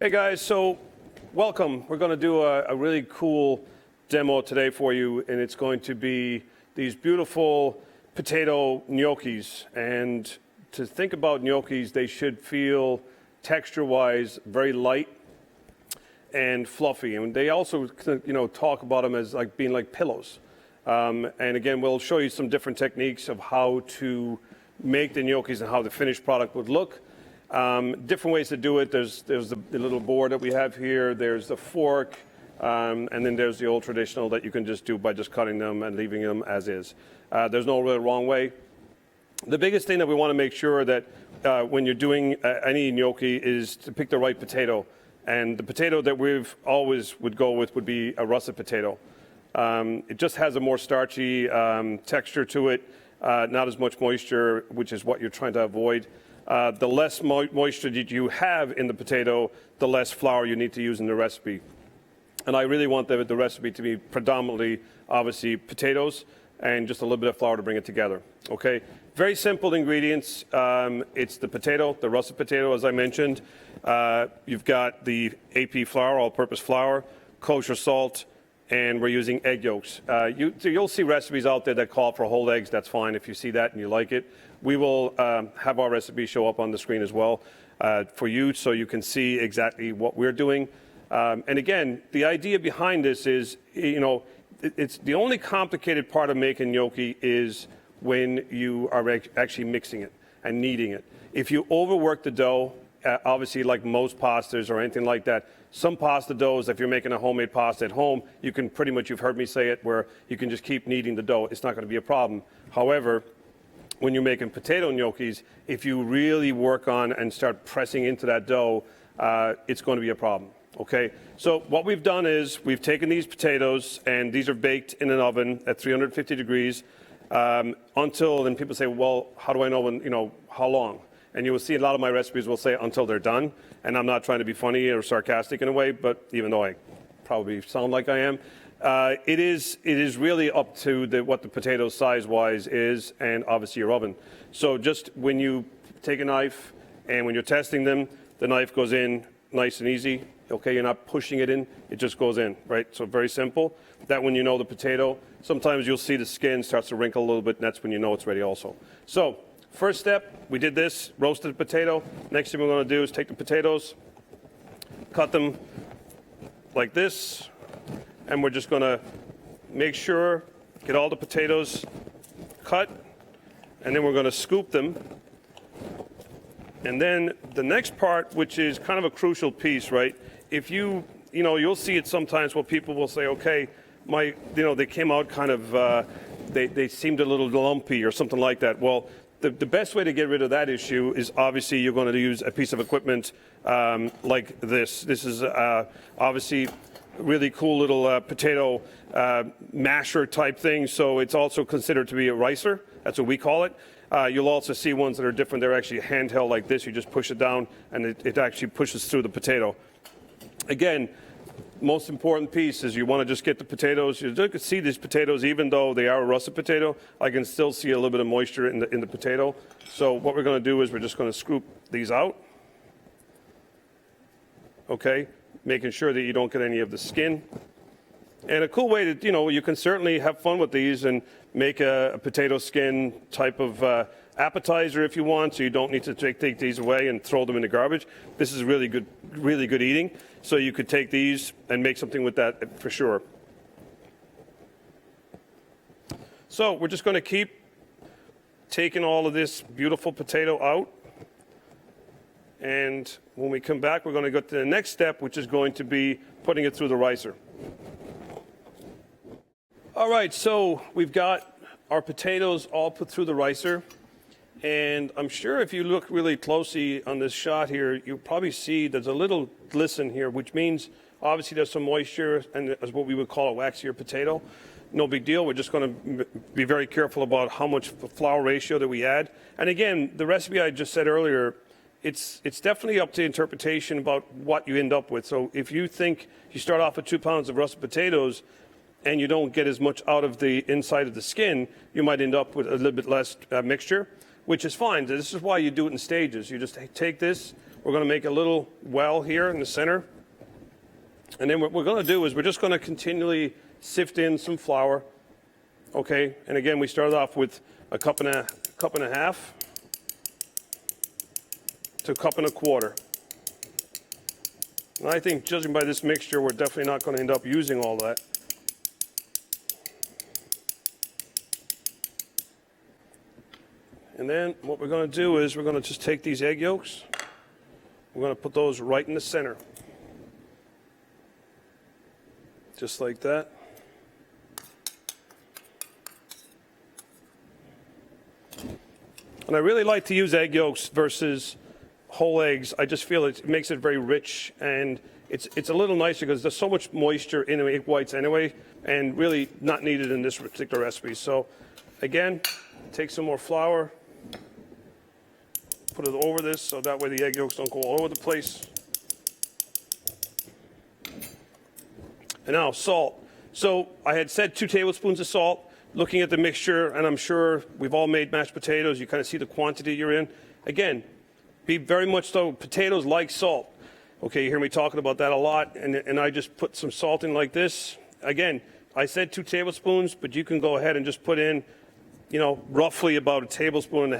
Hey guys, so welcome. We're going to do a really cool demo today for you, and it's going to be these beautiful potato gnocchis. And to think about gnocchis, they should feel texture-wise very light and fluffy. And they also, talk about them as like being like pillows. And again, we'll show you some different techniques of how to make the gnocchis and how the finished product would look. Different ways to do it. There's the little board that we have here. There's the fork, and then there's the old traditional that you can just do by just cutting them and leaving them as is. There's no really wrong way. The biggest thing that we want to make sure that when you're doing any gnocchi is to pick the right potato. And the potato that we've always would go with would be a russet potato. It just has a more starchy texture to it, not as much moisture, which is what you're trying to avoid. The less moisture that you have in the potato, the less flour you need to use in the recipe. And I really want the recipe to be predominantly, obviously, potatoes and just a little bit of flour to bring it together. Okay, very simple ingredients. It's the potato, the russet potato, as I mentioned. You've got the AP flour, all-purpose flour, kosher salt, and we're using egg yolks. You'll see recipes out there that call for whole eggs. That's fine if you see that and you like it. We will have our recipe show up on the screen as well for you so you can see exactly what we're doing. And again, the idea behind this is, it's the only complicated part of making gnocchi is when you are actually mixing it and kneading it. If you overwork the dough, obviously like most pastas or anything like that, some pasta doughs, if you're making a homemade pasta at home, you can pretty much, you've heard me say it, where you can just keep kneading the dough. It's not going to be a problem. However, when you're making potato gnocchis, if you really work on and start pressing into that dough, it's going to be a problem. Okay, so what we've done is we've taken these potatoes, and these are baked in an oven at 350 degrees until, and people say, well, how do I know when, how long? And you will see a lot of my recipes will say until they're done. And I'm not trying to be funny or sarcastic in a way, but even though I probably sound like I am, it is really up to what the potato size-wise is, and obviously your oven. So just when you take a knife and when you're testing them, the knife goes in nice and easy. Okay, you're not pushing it in, it just goes in, right? So very simple. That when you know the potato, sometimes you'll see the skin starts to wrinkle a little bit, and that's when you know it's ready also. So first step, we did this, roasted the potato. Next thing we're going to do is take the potatoes, cut them like this, and we're just going to make sure, get all the potatoes cut, and then we're going to scoop them. And then the next part, which is kind of a crucial piece, right? If you'll see it sometimes where people will say, okay, they came out kind of, they seemed a little lumpy or something like that. Well, the best way to get rid of that issue is obviously you're going to use a piece of equipment like this. This is obviously a really cool little potato masher type thing. So it's also considered to be a ricer. That's what we call it. You'll also see ones that are different. They're actually handheld like this. You just push it down, and it actually pushes through the potato. Again, most important piece is you want to just get the potatoes. You can see these potatoes, even though they are a russet potato, I can still see a little bit of moisture in the potato. So what we're going to do is we're just going to scoop these out. Okay, making sure that you don't get any of the skin. And a cool way to, you can certainly have fun with these and make a potato skin type of appetizer if you want, so you don't need to take these away and throw them in the garbage. This is really good eating. So you could take these and make something with that for sure. So we're just going to keep taking all of this beautiful potato out. And when we come back, we're going to go to the next step, which is going to be putting it through the ricer. All right, so we've got our potatoes all put through the ricer. And I'm sure if you look really closely on this shot here, you'll probably see there's a little glisten here, which means obviously there's some moisture and as what we would call a waxier potato. No big deal. We're just going to be very careful about how much flour ratio that we add. And again, the recipe I just said earlier, it's definitely up to interpretation about what you end up with. So if you think you start off with 2 pounds of russet potatoes and you don't get as much out of the inside of the skin, you might end up with a little bit less mixture. which is fine. This is why you do it in stages. You just take this. We're going to make a little well here in the center. And then what we're going to do is we're just going to continually sift in some flour. Okay, and again, we started off with a cup and a half to a cup and a quarter. And I think, judging by this mixture, we're definitely not going to end up using all that. And then what we're going to do is we're going to just take these egg yolks. We're going to put those right in the center. Just like that. And I really like to use egg yolks versus whole eggs. I just feel it makes it very rich, and it's a little nicer because there's so much moisture in egg whites anyway, and really not needed in this particular recipe. So again, take some more flour, put it over this so that way the egg yolks don't go all over the place. And now salt. So I had said 2 tablespoons of salt. Looking at the mixture, and I'm sure we've all made mashed potatoes, you kind of see the quantity you're in. Again, be very much so, potatoes like salt. Okay, you hear me talking about that a lot, and I just put some salt in like this. Again, I said 2 tablespoons, but you can go ahead and just put in, roughly about 1.5 tablespoons,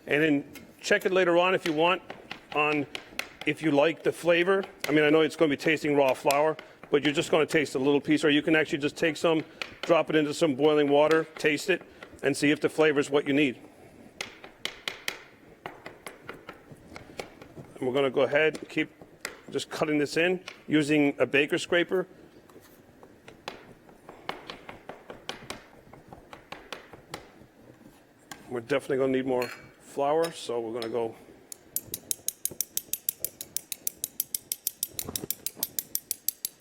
and then check it later on if you want, on if you like the flavor. I mean, I know it's going to be tasting raw flour, but you're just going to taste a little piece, or you can actually just take some, drop it into some boiling water, taste it, and see if the flavor is what you need. And we're going to go ahead and keep just cutting this in using a baker scraper. We're definitely going to need more flour, so we're going to go.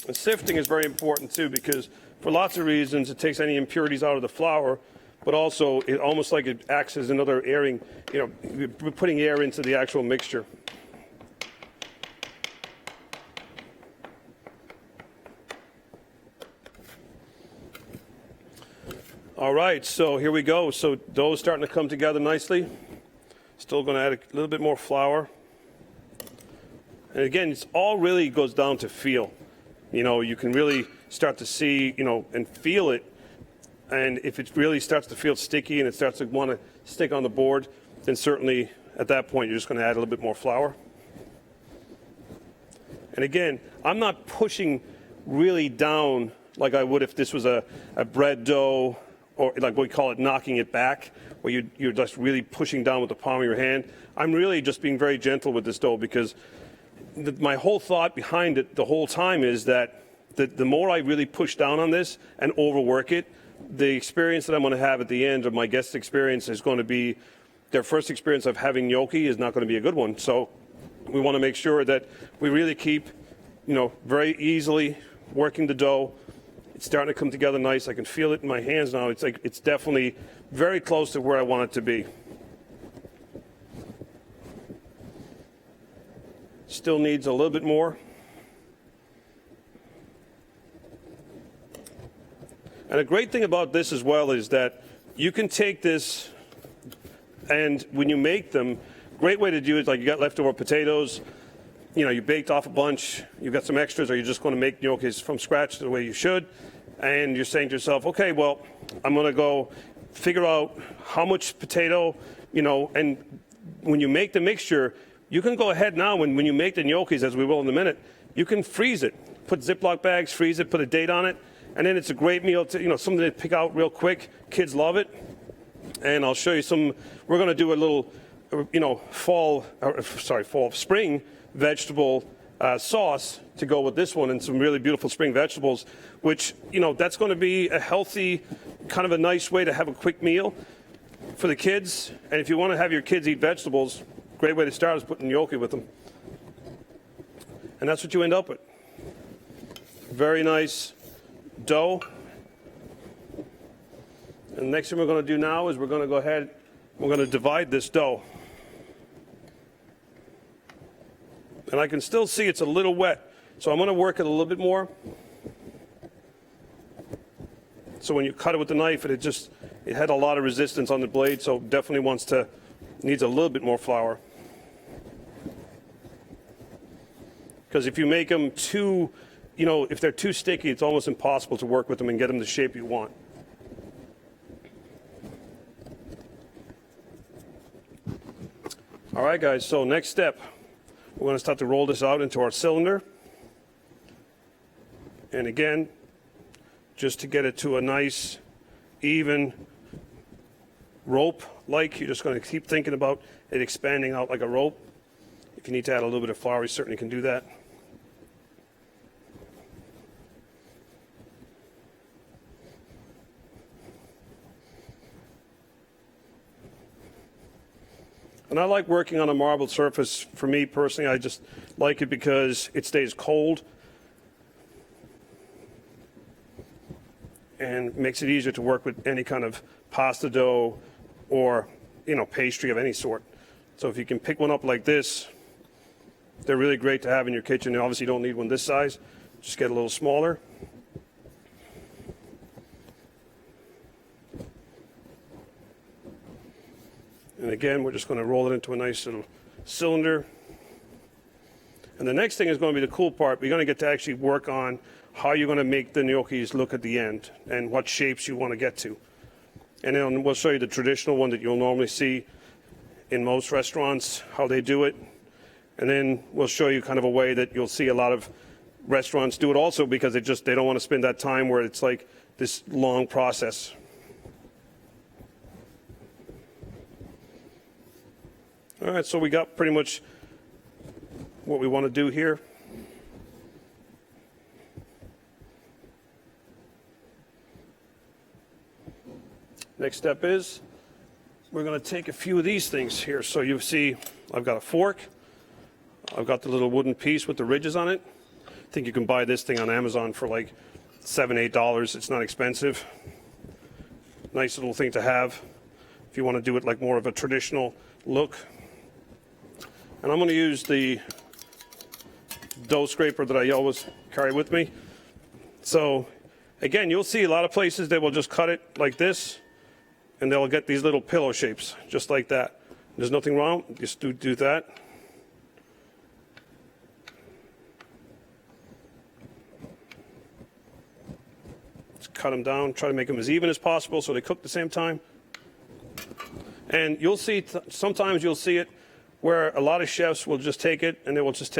And sifting is very important too, because for lots of reasons it takes any impurities out of the flour, but also it almost like it acts as another airing, you're putting air into the actual mixture. All right, so here we go. So dough's starting to come together nicely. Still going to add a little bit more flour. And again, it's all really goes down to feel. You can really start to see, and feel it. And if it really starts to feel sticky and it starts to want to stick on the board, then certainly at that point you're just going to add a little bit more flour. And again, I'm not pushing really down like I would if this was a bread dough, or like we call it knocking it back, where you're just really pushing down with the palm of your hand. I'm really just being very gentle with this dough, because my whole thought behind it the whole time is that the more I really push down on this and overwork it, the experience that I'm going to have at the end of my guest experience is going to be their first experience of having gnocchi is not going to be a good one. So we want to make sure that we really keep, very easily working the dough. It's starting to come together nice. I can feel it in my hands now. It's definitely very close to where I want it to be. Still needs a little bit more. And a great thing about this as well is that you can take this, and when you make them, great way to do it, like you got leftover potatoes, you baked off a bunch, you've got some extras, or you're just going to make gnocchis from scratch the way you should, and you're saying to yourself, okay, well, I'm going to go figure out how much potato, and when you make the mixture, you can go ahead now, when you make the gnocchis, as we will in a minute, you can freeze it. Put Ziploc bags, freeze it, put a date on it, and then it's a great meal to, something to pick out real quick. Kids love it. And I'll show you some, we're going to do a little, spring vegetable sauce to go with this one, and some really beautiful spring vegetables, which, that's going to be a healthy, kind of a nice way to have a quick meal for the kids. And if you want to have your kids eat vegetables, great way to start is putting gnocchi with them. And that's what you end up with. Very nice dough. And the next thing we're going to do now is we're going to go ahead, we're going to divide this dough. And I can still see it's a little wet, so I'm going to work it a little bit more. So when you cut it with the knife, it had a lot of resistance on the blade, so definitely wants to, needs a little bit more flour. Because if you make them too, if they're too sticky, it's almost impossible to work with them and get them the shape you want. All right, guys, so next step, we're going to start to roll this out into our cylinder. And again, just to get it to a nice, even rope-like, you're just going to keep thinking about it expanding out like a rope. If you need to add a little bit of flour, you certainly can do that. And I like working on a marbled surface. For me personally, I just like it because it stays cold and makes it easier to work with any kind of pasta dough or, pastry of any sort. So if you can pick one up like this, they're really great to have in your kitchen. You obviously don't need one this size. Just get a little smaller. And again, we're just going to roll it into a nice little cylinder. And the next thing is going to be the cool part. We're going to get to actually work on how you're going to make the gnocchis look at the end and what shapes you want to get to. And then we'll show you the traditional one that you'll normally see in most restaurants, how they do it. And then we'll show you kind of a way that you'll see a lot of restaurants do it also, because they don't want to spend that time where it's like this long process. All right, so we got pretty much what we want to do here. Next step is we're going to take a few of these things here. So you see I've got a fork. I've got the little wooden piece with the ridges on it. I think you can buy this thing on Amazon for like $7, $8. It's not expensive. Nice little thing to have if you want to do it like more of a traditional look. And I'm going to use the dough scraper that I always carry with me. So again, you'll see a lot of places they will just cut it like this, and they'll get these little pillow shapes just like that. There's nothing wrong. Just do that. Just cut them down. Try to make them as even as possible so they cook at the same time. And you'll see, sometimes you'll see it where a lot of chefs will just take it and they will just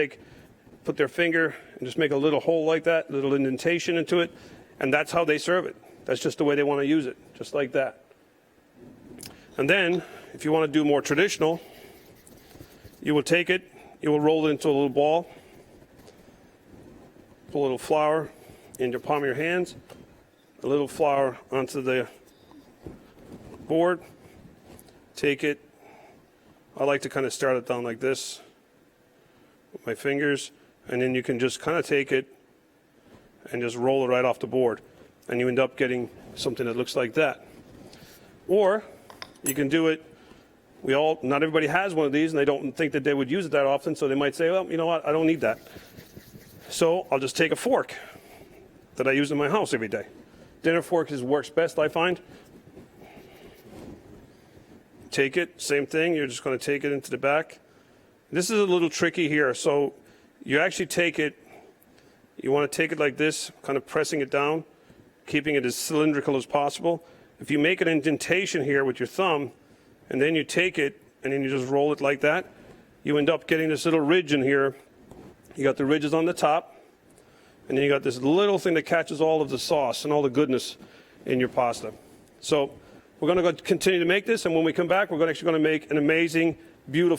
put their finger and just make a little hole like that, little indentation into it, and that's how they serve it. That's just the way they want to use it, just like that. And then, if you want to do more traditional, you will take it, you will roll it into a little ball, put a little flour in your palm of your hands, a little flour onto the board, take it. I like to kind of start it down like this with my fingers, and then you can just kind of take it and just roll it right off the board, and you end up getting something that looks like that. Or you can do it, not everybody has one of these, and they don't think that they would use it that often, so they might say, well, you know what, I don't need that. So I'll just take a fork that I use in my house every day. Dinner fork works best, I find. Take it, same thing, you're just going to take it into the back. This is a little tricky here. So you actually take it, you want to take it like this, kind of pressing it down, keeping it as cylindrical as possible. If you make an indentation here with your thumb, and then you take it, and then you just roll it like that, you end up getting this little ridge in here. You got the ridges on the top, and then you got this little thing that catches all of the sauce and all the goodness in your pasta. So we're going to continue to make this, and when we come back, we're actually going to make an amazing, beautiful